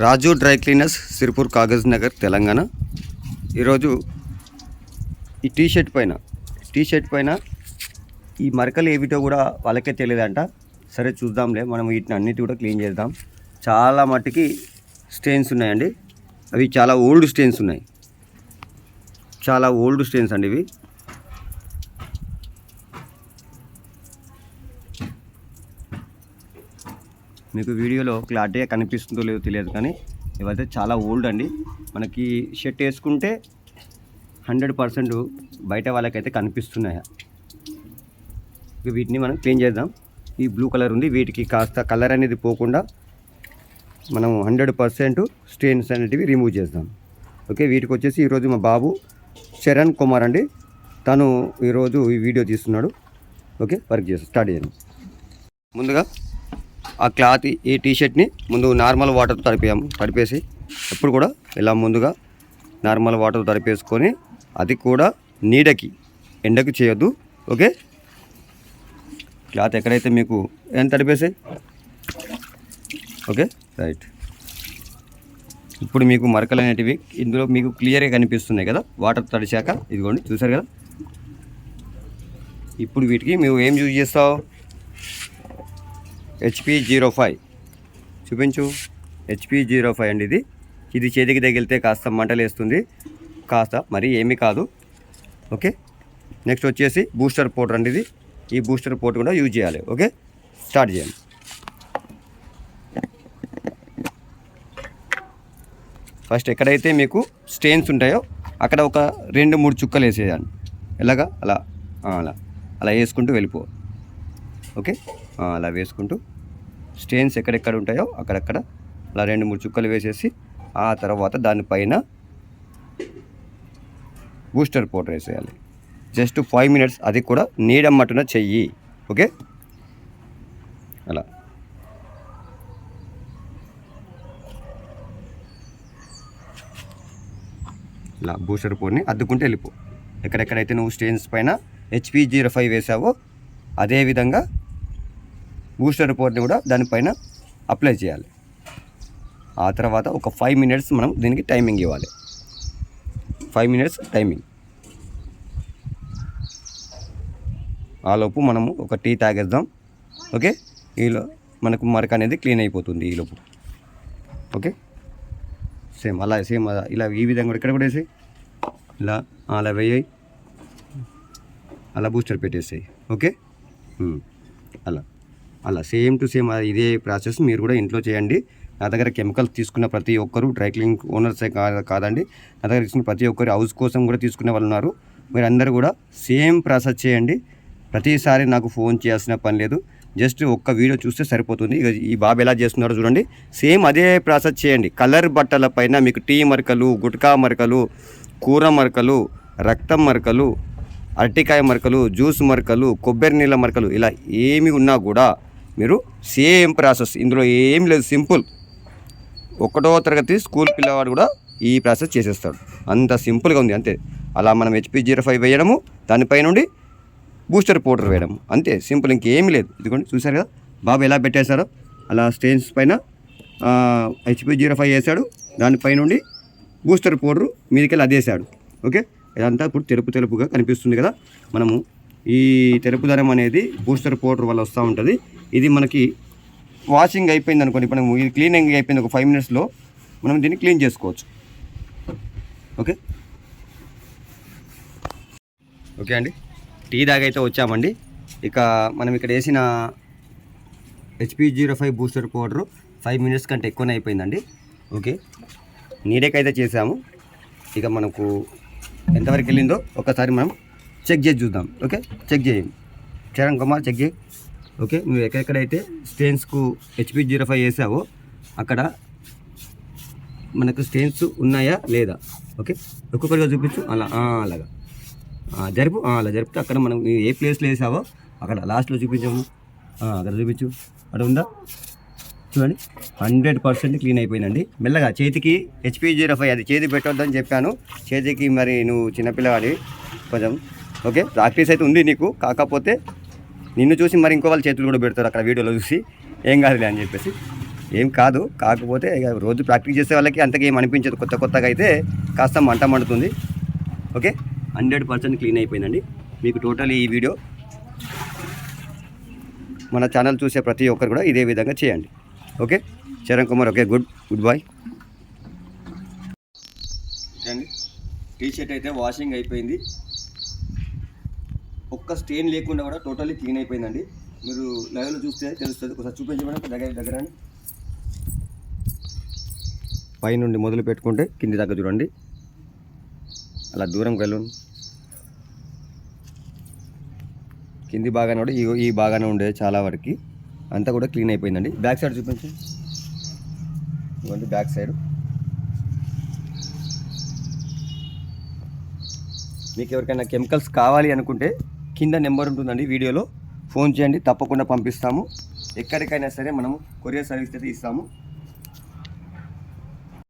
రాజు dry cleaners Sirpur Kagaz Nagar Telangana. ఈరోజు ఈ T shirt పైన ఈ మరకలు ఏమిటో కూడా వాళ్ళకే తెలియదంట. సరే చూద్దాంలే, మనం వీటిని అన్నిటి కూడా క్లీన్ చేద్దాం. చాలా మట్టుకి స్టెయిన్స్ ఉన్నాయండి. అవి చాలా ఓల్డ్ స్టెయిన్స్ ఉన్నాయి, చాలా ఓల్డ్ స్టెయిన్స్ అండి ఇవి. మీకు వీడియోలో క్లారిటీగా కనిపిస్తుందో లేదో తెలియదు, కానీ ఇవైతే చాలా ఓల్డ్ అండి. మనకి షర్ట్ వేసుకుంటే 100% బయట వాళ్ళకైతే కనిపిస్తున్నాయి. వీటిని మనం క్లీన్ చేద్దాం. ఈ బ్లూ కలర్ ఉంది, వీటికి కాస్త కలర్ అనేది పోకుండా మనం 100% స్టెయిన్స్ అనేటివి రిమూవ్ చేద్దాం. ఓకే, వీటికి వచ్చేసి ఈరోజు మా బాబు చరణ్ కుమార్ అండి, తను ఈరోజు ఈ వీడియో తీస్తున్నాడు. ఓకే, వర్క్ చేస్తాం, స్టార్ట్ చేయండి. ముందుగా ఆ క్లాత్, ఈ టీషర్ట్ని ముందు నార్మల్ వాటర్తో తడిపేసి ఎప్పుడు కూడా ఇలా ముందుగా నార్మల్ వాటర్తో తడిపేసుకొని, అది కూడా నీడకి, ఎండకు చేయొద్దు. ఓకే, క్లాత్ ఎక్కడైతే మీకు ఏం తడిపేసాయి. Okay, right. ఇప్పుడు మీకు మరకలు అనేటివి ఇందులో మీకు క్లియర్గా కనిపిస్తున్నాయి కదా, వాటర్ తడిచాక. ఇదిగోండి, చూసారు కదా. ఇప్పుడు వీటికి మేము ఏం యూజ్ చేస్తావు? HP05 చూపించు. HP05 అండి ఇది చేతికి తగిలితే కాస్త మంటలు వేస్తుంది, కాస్త మరి ఏమీ కాదు. ఓకే, నెక్స్ట్ వచ్చేసి బూస్టర్ పౌడర్ అండి ఈ బూస్టర్ పౌడర్ కూడా యూజ్ చేయాలి. ఓకే, స్టార్ట్ చేయండి. ఫస్ట్ ఎక్కడైతే మీకు స్టెయిన్స్ ఉంటాయో అక్కడ ఒక 2-3 చుక్కలు వేసేయాలి. ఎలాగా అలా అలా అలా వేసుకుంటూ వెళ్ళిపో. ఓకే, అలా వేసుకుంటూ స్టెయిన్స్ ఎక్కడెక్కడ ఉంటాయో అక్కడక్కడ అలా 2-3 చుక్కలు వేసేసి, ఆ తర్వాత దానిపైన బూస్టర్ పౌడర్ వేసేయాలి. జస్ట్ 5 minutes, అది కూడా నీడ మట్టున చెయ్యి. ఓకే, అలా ఇలా బూస్టర్ పౌడర్ని అద్దుకుంటూ వెళ్ళిపో. ఎక్కడెక్కడైతే నువ్వు స్టెయిన్స్ పైన HP05 వేసావో అదేవిధంగా బూస్టర్ పౌడర్ని కూడా దానిపైన అప్లై చేయాలి. ఆ తర్వాత ఒక 5 minutes మనం దీనికి టైమింగ్ ఇవ్వాలి. 5 minutes టైమింగ్. ఆలోపు మనము ఒక టీ తాగేద్దాం. ఓకే, ఈలో మనకు మరక అనేది క్లీన్ అయిపోతుంది ఈలోపు. ఓకే, సేమ్ ఇలా ఈ విధంగా కూడా ఇక్కడ కూడా వేసాయి. ఇలా అలా వేయాయి, అలా బూస్టర్ పెట్టేసాయి. ఓకే, అలా సేమ్ టు సేమ్ ఇదే ప్రాసెస్ మీరు కూడా ఇంట్లో చేయండి. నా దగ్గర కెమికల్స్ తీసుకున్న ప్రతి ఒక్కరు డ్రై క్లీనింగ్ ఓనర్సే కాదండి, నా దగ్గర తీసుకున్న ప్రతి ఒక్కరు హౌస్ కోసం కూడా తీసుకునే వాళ్ళు ఉన్నారు. మీరు అందరూ కూడా సేమ్ ప్రాసెస్ చేయండి. ప్రతిసారి నాకు ఫోన్ చేయాల్సిన పని లేదు, జస్ట్ ఒక్క వీడియో చూస్తే సరిపోతుంది. ఇక ఈ బాబు ఎలా చేస్తున్నారో చూడండి, సేమ్ అదే ప్రాసెస్ చేయండి. కలర్ బట్టల పైన మీకు టీ మరకలు, గుట్కా మరకలు, కూర మరకలు, రక్తం మరకలు, అరటికాయ మరకలు, జ్యూస్ మరకలు, కొబ్బరి నీళ్ళ మరకలు, ఇలా ఏమి ఉన్నా కూడా మీరు సేమ్ ప్రాసెస్, ఇందులో ఏం లేదు, సింపుల్. 1వ తరగతి స్కూల్ పిల్లవాడు కూడా ఈ ప్రాసెస్ చేసేస్తాడు, అంత సింపుల్గా ఉంది. అంతే, అలా మనం HP05 వేయడము, దానిపై నుండి బూస్టర్ పౌడర్ వేయడం, అంతే సింపుల్, ఇంకేమీ లేదు. ఇదిగోండి, చూసారు కదా బాబు ఎలా పెట్టేశారో. అలా స్టెయిన్స్ పైన HP05 వేసాడు, దానిపై నుండి బూస్టర్ పౌడరు మీదకి అదేసాడు. ఓకే, ఇదంతా ఇప్పుడు తెలుపుగా కనిపిస్తుంది కదా. మనము ఈ తెలుపుదనం అనేది బూస్టర్ పౌడర్ వల్ల వస్తూ ఉంటుంది. ఇది మనకి వాషింగ్ అయిపోయింది అనుకోండి, ఇప్పుడు ఇది క్లీనింగ్ అయిపోయింది, ఒక 5 minutesలో మనం దీన్ని క్లీన్ చేసుకోవచ్చు. ఓకే ఓకే అండి, టీ దాగైతే వచ్చామండి. ఇక మనం ఇక్కడ వేసిన HP05 బూస్టర్ పౌడరు 5 minutes కంటే ఎక్కువనే అయిపోయిందండి. ఓకే, నీడకైతే చేసాము. ఇక మనకు ఎంతవరకు వెళ్ళిందో ఒకసారి మనం చెక్ చేసి చూద్దాం. ఓకే, చెక్ చేయండి. చరణ్ కుమార్, చెక్ చేయి. ఓకే, నువ్వు ఎక్కడెక్కడైతే స్టెయిన్స్కు HP05 వేసావో అక్కడ మనకు స్టెయిన్స్ ఉన్నాయా లేదా. ఓకే, ఒక్కొక్కరిగా చూపించు. అలాగా జరుపు, అలా జరిపితే అక్కడ మనం ఏ ప్లేస్లో వేసావో అక్కడ లాస్ట్లో చూపించాము, అక్కడ చూపించు. అక్కడ ఉందా చూడండి, 100% క్లీన్ అయిపోయిందండి. మెల్లగా చేతికి HP05 అది చేతి పెట్టొద్దని చెప్పాను. చేతికి మరి నువ్వు చిన్నపిల్లవాడి కొంచెం. ఓకే, ప్రాక్టీస్ అయితే ఉంది నీకు, కాకపోతే నిన్ను చూసి మరి ఇంకో వాళ్ళ చేతులు కూడా పెడతారు అక్కడ వీడియోలో చూసి, ఏం కాదులే అని చెప్పేసి. ఏం కాదు, కాకపోతే ఇక రోజు ప్రాక్టీస్ చేసే వాళ్ళకి అంతగా ఏం అనిపించదు. కొత్తగా అయితే కాస్త మంట మండుతుంది. ఓకే, 100% క్లీన్ అయిపోయిందండి. మీకు టోటల్ ఈ వీడియో మన ఛానల్ చూసే ప్రతి ఒక్కరు కూడా ఇదే విధంగా చేయండి. Okay, Charan Kumar. Okay, good bye అండి. టీ షర్ట్ అయితే వాషింగ్ అయిపోయింది. ఒక్క స్టెయిన్ లేకుండా కూడా టోటల్లీ క్లీన్ అయిపోయిందండి. మీరు లైవ్లో చూస్తే తెలుస్తుంది. ఒకసారి చూపించమని దగ్గర పైనుండి మొదలు పెట్టుకుంటే కింది దాకా చూడండి. అలా దూరంకి వెళ్ళండి. కింది బాగానే కూడా ఈ బాగానే ఉండేది చాలా వరకు. అంతా కూడా క్లీన్ అయిపోయిందండి. బ్యాక్ సైడ్ చూపించండి. ఇవ్వండి బ్యాక్ సైడ్. మీకు ఎవరికైనా కెమికల్స్ కావాలి అనుకుంటే కింద నెంబర్ ఉంటుందండి, వీడియోలో ఫోన్ చేయండి, తప్పకుండా పంపిస్తాము. ఎక్కడికైనా సరే మనము కొరియర్ సర్వీస్ అయితే ఇస్తాము.